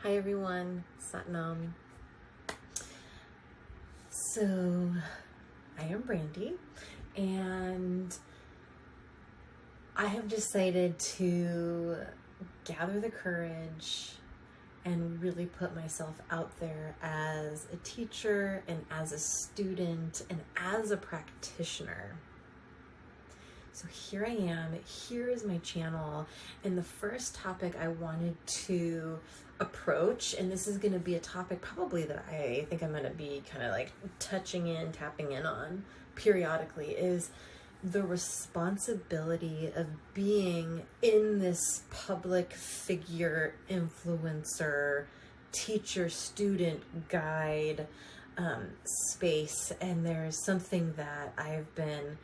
Hi everyone, Satnam. So I am Brandy and I have decided to gather the courage and really put myself out there as a teacher and as a student and as a practitioner. So here I am, here is my channel, and the first topic I wanted to approach, and this is going to be a topic probably that I think I'm going to be kind of like tapping in on periodically, is the responsibility of being in this public figure, influencer, teacher, student, guide space. And there's something that I've been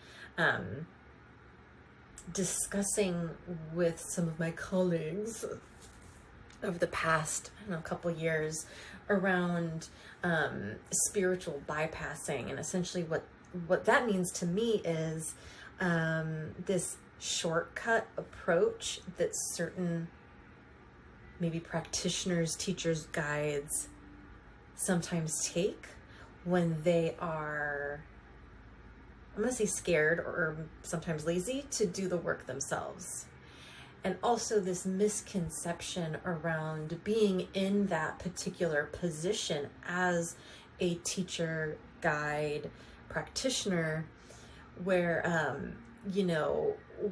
discussing with some of my colleagues over the past, couple years around spiritual bypassing. And essentially what that means to me is this shortcut approach that certain maybe practitioners, teachers, guides sometimes take when they are, I'm going to say scared or sometimes lazy to do the work themselves. And also this misconception around being in that particular position as a teacher, guide, practitioner, where,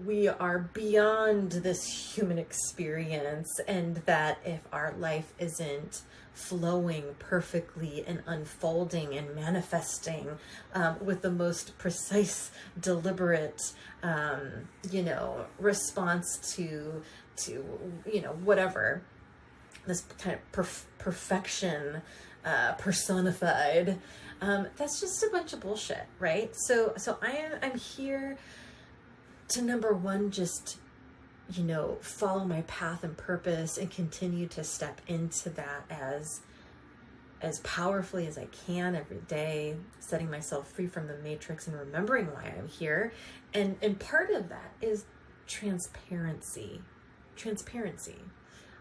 we are beyond this human experience, and that if our life isn't flowing perfectly and unfolding and manifesting with the most precise, deliberate, response to whatever, this kind of perfection personified, that's just a bunch of bullshit, right? So I'm here to, number one, just follow my path and purpose and continue to step into that as powerfully as I can every day, setting myself free from the matrix and remembering why I'm here. And part of that is transparency.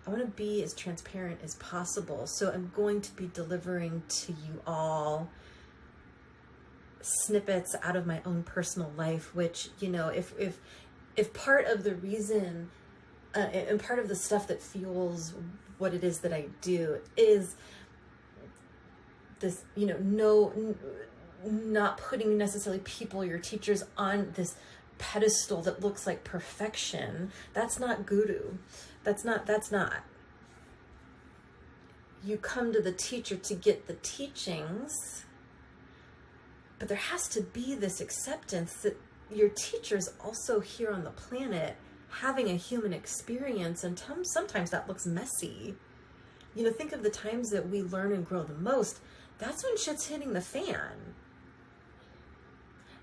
I want to be as transparent as possible. So I'm going to be delivering to you all snippets out of my own personal life, which, if part of the reason and part of the stuff that fuels what it is that I do is this, not putting necessarily people, your teachers, on this pedestal that looks like perfection. That's not guru. That's not. You come to the teacher to get the teachings, but there has to be this acceptance that your teacher's also here on the planet having a human experience, and sometimes that looks messy. Think of the times that we learn and grow the most. That's when shit's hitting the fan.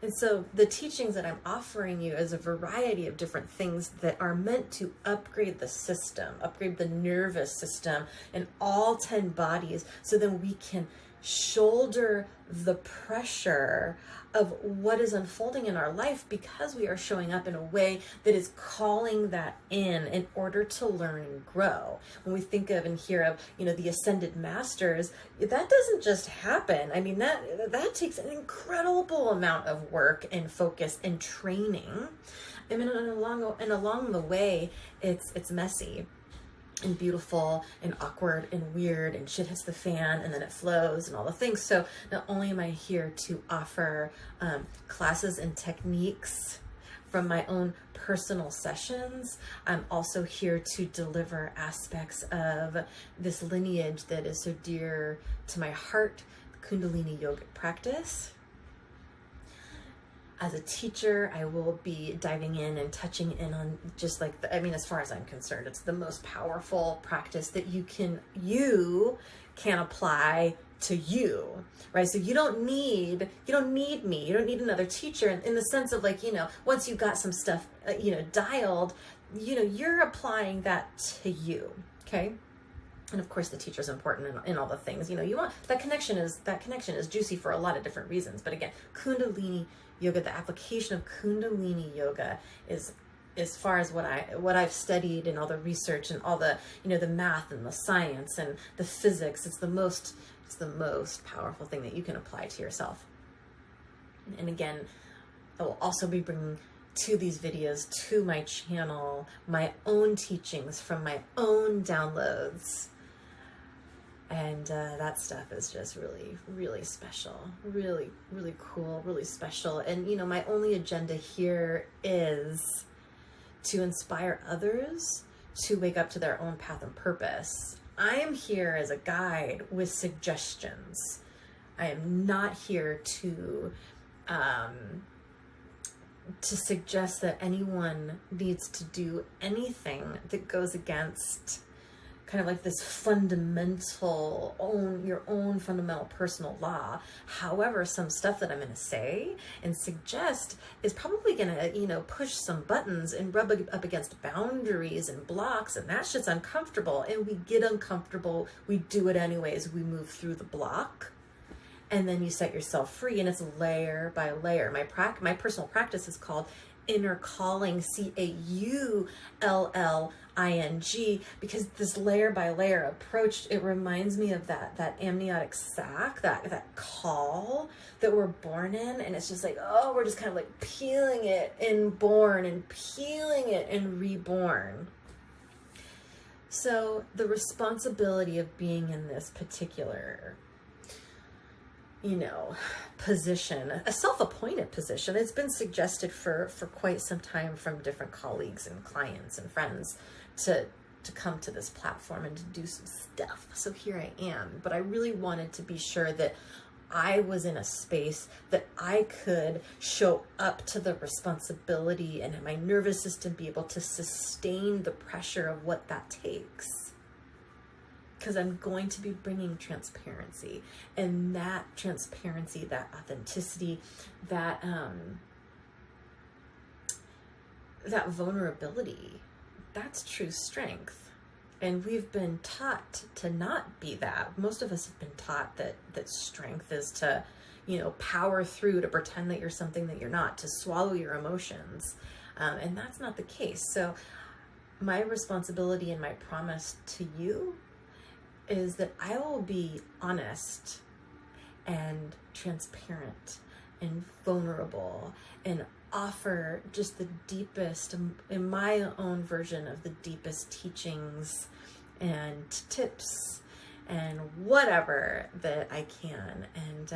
And so the teachings that I'm offering you is a variety of different things that are meant to upgrade the system, upgrade the nervous system in all 10 bodies, so then we can shoulder the pressure of what is unfolding in our life, because we are showing up in a way that is calling that in order to learn and grow. When we think of and hear of, the ascended masters, that doesn't just happen. I mean, that takes an incredible amount of work and focus and training. I mean, and along the way, it's messy and beautiful and awkward and weird, and shit hits the fan and then it flows and all the things. So not only am I here to offer classes and techniques from my own personal sessions, I'm also here to deliver aspects of this lineage that is so dear to my heart, the Kundalini yogic practice. As a teacher, I will be diving in and touching in on just like, as far as I'm concerned, it's the most powerful practice that you can apply to you, right? So you don't need me. You don't need another teacher in the sense of once you got some stuff, dialed, you're applying that to you. Okay. And of course the teacher is important in all the things, you want that connection is juicy for a lot of different reasons. But again, Kundalini yoga, the application of Kundalini yoga is as far as what I've studied and all the research and all the, the math and the science and the physics, it's the most powerful thing that you can apply to yourself. And again, I will also be bringing to these videos, to my channel, my own teachings from my own downloads. And that stuff is just really, really special, really, really cool, really special. And, my only agenda here is to inspire others to wake up to their own path and purpose. I am here as a guide with suggestions. I am not here to suggest that anyone needs to do anything that goes against kind of like this fundamental your own fundamental personal law. However, some stuff that I'm going to say and suggest is probably going to, push some buttons and rub up against boundaries and blocks, and that shit's uncomfortable. And we get uncomfortable. We do it anyways. We move through the block, and then you set yourself free, and it's layer by layer. My personal practice is called InnerCaulling, CAULLING, because this layer by layer approach, it reminds me of that amniotic sac, that call that we're born in, and it's just like, oh, we're just kind of like peeling it and born and peeling it and reborn. So the responsibility of being in this particular position, a self-appointed position. It's been suggested for quite some time from different colleagues and clients and friends to come to this platform and to do some stuff. So here I am. But I really wanted to be sure that I was in a space that I could show up to the responsibility and my nervous system be able to sustain the pressure of what that takes. Because I'm going to be bringing transparency, and that transparency, that authenticity, that vulnerability, that's true strength. And we've been taught to not be that. Most of us have been taught that strength is to, power through, to pretend that you're something that you're not, to swallow your emotions. And that's not the case. So my responsibility and my promise to you is that I will be honest and transparent and vulnerable and offer just the deepest, in my own version of the deepest teachings and tips and whatever that I can. And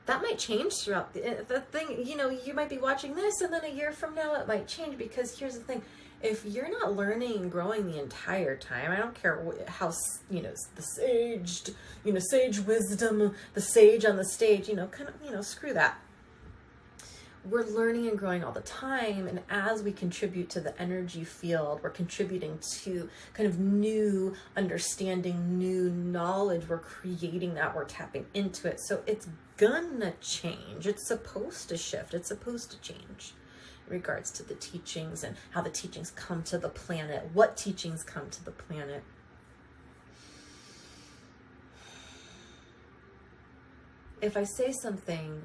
that might change throughout the thing. You might be watching this, and then a year from now it might change, because here's the thing. If you're not learning and growing the entire time, I don't care how, the saged, sage wisdom, the sage on the stage, screw that. We're learning and growing all the time. And as we contribute to the energy field, we're contributing to kind of new understanding, new knowledge. We're creating that, we're tapping into it. So it's gonna change. It's supposed to shift. It's supposed to change. Regards to the teachings and how the teachings come to the planet, what teachings come to the planet. If I say something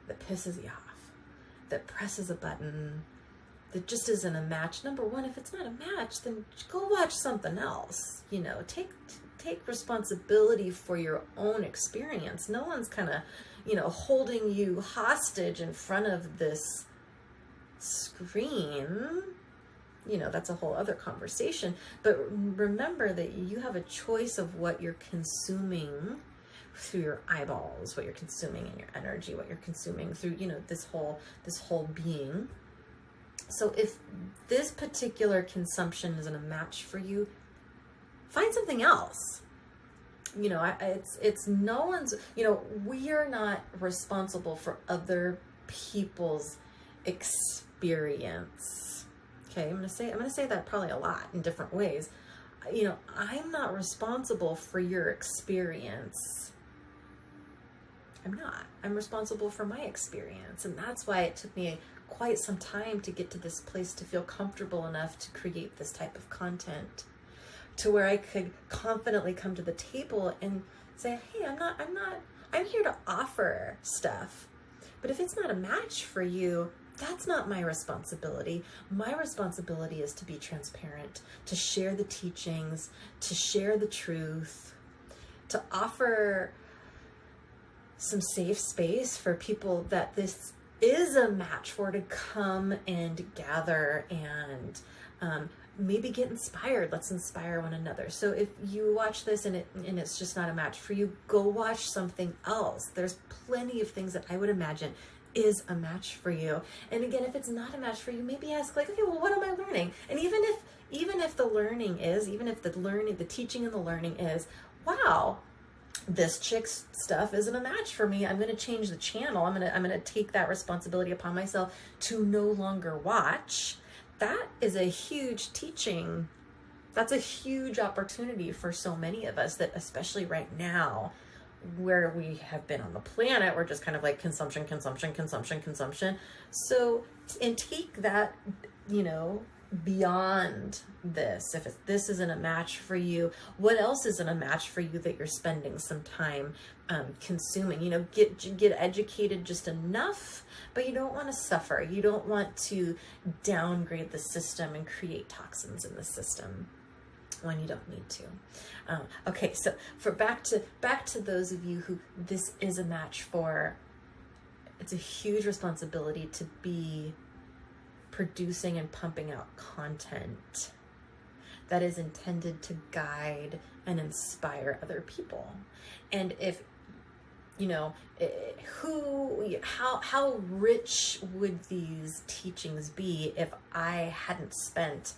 that pisses you off, that presses a button, that just isn't a match, number one, if it's not a match, then go watch something else. Take responsibility for your own experience. No one's kind of, holding you hostage in front of this screen. That's a whole other conversation. But remember that you have a choice of what you're consuming through your eyeballs, what you're consuming in your energy, what you're consuming through, this whole being. So if this particular consumption isn't a match for you, find something else. It's no one's, we are not responsible for other people's experience. Okay, I'm gonna say that probably a lot in different ways. I'm not responsible for your experience. I'm not. I'm responsible for my experience, and that's why it took me quite some time to get to this place to feel comfortable enough to create this type of content, to where I could confidently come to the table and say, hey, I'm here to offer stuff. But if it's not a match for you, That's not my responsibility. My responsibility is to be transparent, to share the teachings, to share the truth, to offer some safe space for people that this is a match for, to come and gather and maybe get inspired. Let's inspire one another. So if you watch this and it's just not a match for you, go watch something else. There's plenty of things that I would imagine is a match for you. And again, if it's not a match for you, maybe ask like, okay, well, what am I learning? And even if the teaching and the learning is, wow, this chick's stuff isn't a match for me, I'm going to change the channel. I'm going to take that responsibility upon myself to no longer watch. That is a huge teaching. That's a huge opportunity for so many of us, that especially right now, where we have been on the planet, we're just kind of like consumption. So, and take that, beyond this. If this isn't a match for you, what else isn't a match for you that you're spending some time consuming? Get educated just enough, but you don't want to suffer. You don't want to downgrade the system and create toxins in the system when you don't need to. Okay, so back to those of you who this is a match for, it's a huge responsibility to be producing and pumping out content that is intended to guide and inspire other people. And if how rich would these teachings be if I hadn't spent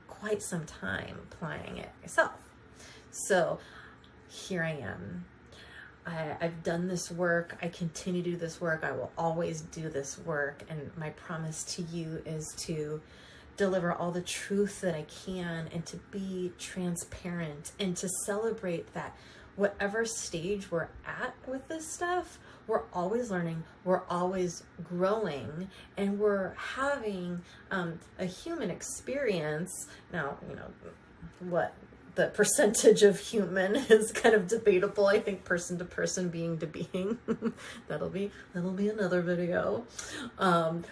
quite some time applying it myself? So here I am. I've done this work. I continue to do this work. I will always do this work. And my promise to you is to deliver all the truth that I can, and to be transparent, and to celebrate that whatever stage we're at with this stuff, we're always learning, we're always growing, and we're having a human experience. Now, what the percentage of human is kind of debatable. I think person to person, being to being, that'll be another video. But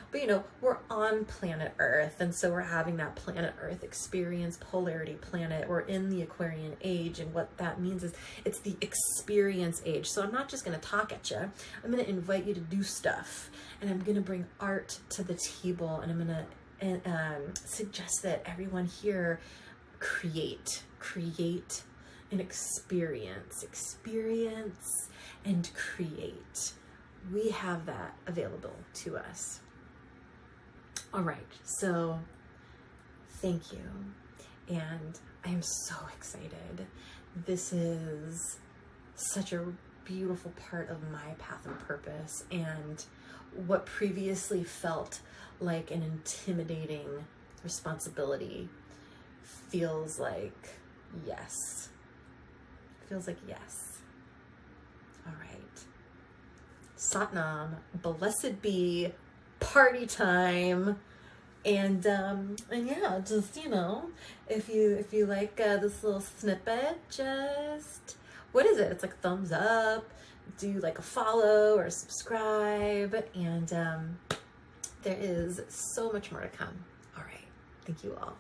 we're on planet Earth, and so we're having that planet Earth experience, polarity planet. We're in the Aquarian age, and what that means is it's the experience age. So I'm not just going to talk at you. I'm going to invite you to do stuff, and I'm going to bring art to the table, and I'm going to suggest that everyone here create an experience and create. We have that available to us. All right, so thank you, and I am so excited. This is such a beautiful part of my path and purpose, and what previously felt like an intimidating responsibility feels like yes. All right. Satnam, blessed be, party time. And yeah, just, if you like this little snippet, just, what is it? It's like thumbs up, do like a follow or subscribe, and there is so much more to come. All right. Thank you all.